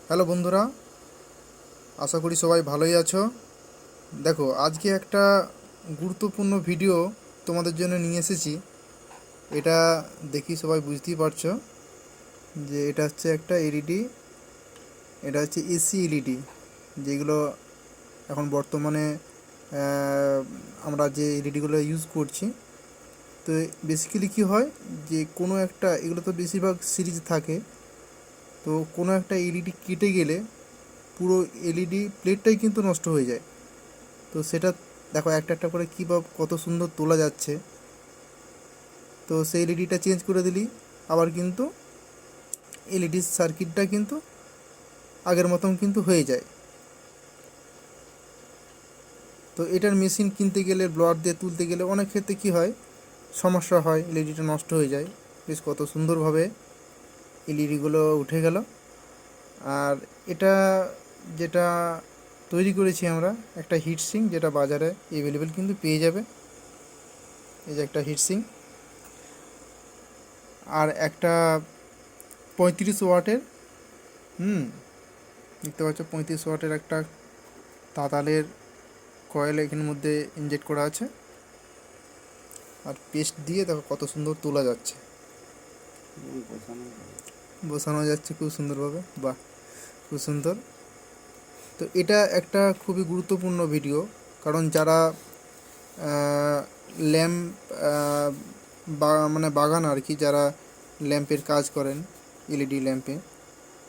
Hello বন্ধুরা, আশা করি সবাই ভালোই আছো। দেখো, আজকে একটা গুরুত্বপূর্ণ ভিডিও তোমাদের জন্য নিয়ে এসেছি। এটা দেখি সবাই বুঝতেই পারছো যে এটা হচ্ছে একটা এলইডি। এটা হচ্ছে এসি এলইডি, যেগুলো এখন বর্তমানে আমরা যে এলইডিগুলো ইউজ করছি। তো বেসিক্যালি কী হয় যে কোনো একটা, এগুলো তো বেশিরভাগ সিরিজ থাকে, তো কোনো একটা এলইডি কেটে গেলে পুরো এলইডি প্লেটটাই কিন্তু নষ্ট হয়ে যায়। তো সেটা দেখো একটা একটা করে কী বা কত সুন্দর তোলা যাচ্ছে। তো সেই এলইডিটা চেঞ্জ করে দিলি আবার কিন্তু এলইডির সার্কিটটা কিন্তু আগের মতন কিন্তু হয়ে যায়। তো এটার মেশিন কিনতে গেলে, ব্লোয়ার দিয়ে তুলতে গেলে অনেক ক্ষেত্রে কী হয়, সমস্যা হয়, এলইডিটা নষ্ট হয়ে যায়। বেশ কত সুন্দরভাবে এলইডিগুলো উঠে গেল। আর এটা যেটা তৈরি করেছি আমরা, একটা হিটসিঙ্ক, যেটা বাজারে অ্যাভেলেবেল কিন্তু পেয়ে যাবে। এই যে একটা হিটসিঙ্ক, আর একটা 35 ওয়াটের, দেখতে পাচ্ছ 35 ওয়াটের একটা তাতালের কয়েল এখানের মধ্যে ইনজেক্ট করা আছে। আর পেস্ট দিয়ে দেখো কত সুন্দর তোলা যাচ্ছে, বসানো যাচ্ছে খুব সুন্দরভাবে। বাহ, খুব সুন্দর। তো এটা একটা খুবই গুরুত্বপূর্ণ ভিডিও, কারণ যারা ল্যাম্প মানে বাগান আর কি, যারা ল্যাম্পের কাজ করেন এলইডি ল্যাম্পে,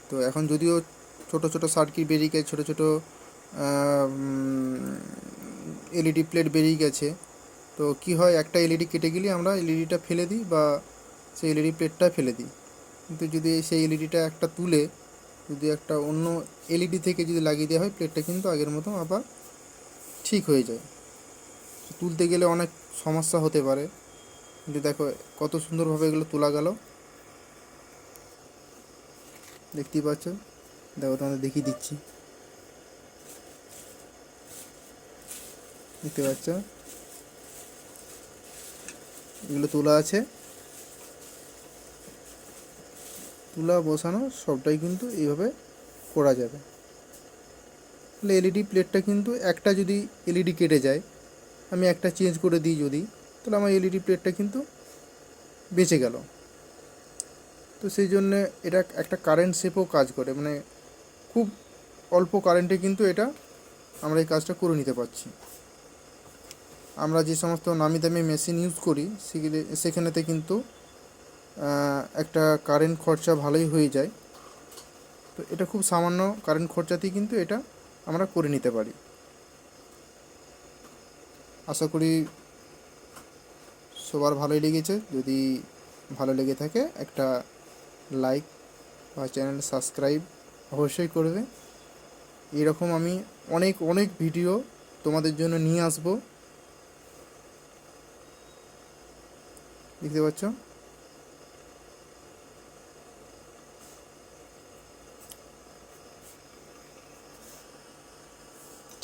তো এখন যদিও ছোট ছোট সার্কিট বেরিয়ে গেছে, ছোটো ছোটো এলইডি প্লেট বেরিয়ে গেছে। তো কি হয়, একটা এলইডি কেটে গেলে আমরা এলইডিটা ফেলে দিই বা সেই এলইডি প্লেটটা ফেলে দিই। কিন্তু যদি সেই এলইডিটা একটা তুলে যদি একটা অন্য এলইডি থেকে যদি লাগিয়ে দেওয়া হয়, প্লেটটা কিন্তু আগের মতো আবার ঠিক হয়ে যায়। তুলতে গেলে অনেক সমস্যা হতে পারে, কিন্তু দেখো কত সুন্দরভাবে এগুলো তোলা গেল, দেখতেই পাচ্ছ। দেখো তোমাদের দেখিয়ে দিচ্ছি, দেখতে পাচ্ছ এগুলো তোলা আছে, তুলা বসানো সবটাই কিন্তু এইভাবে করা যাবে। তাহলে এলইডি প্লেটটা কিন্তু একটা যদি এলইডি কেটে যায়, আমি একটা চেঞ্জ করে দিই যদি, তাহলে আমার এলইডি প্লেটটা কিন্তু বেঁচে গেল। তো সেই জন্যে এটা একটা কারেন্ট সেভও কাজ করে, মানে খুব অল্প কারেন্টে কিন্তু এটা আমরা এই কাজটা করে নিতে পারছি। আমরা যে সমস্ত নামি দামি মেশিন ইউজ করি সেখানেতে কিন্তু একটা কারেন্ট খরচা ভালোই হয়ে যায়। তো এটা খুব সামান্য কারেন্ট খরচাতেই কিন্তু এটা আমরা করে নিতে পারি। আশা করি সবার ভালোই লেগেছে। যদি ভালো লেগে থাকে একটা লাইক বা চ্যানেল সাবস্ক্রাইব অবশ্যই করবে। এরকম আমি অনেক অনেক ভিডিও তোমাদের জন্য নিয়ে আসব, দেখতে পাচ্ছ।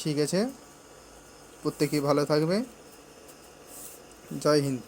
ঠিক আছে, প্রত্যেকেই ভালো থাকবে। জয় হিন্দ।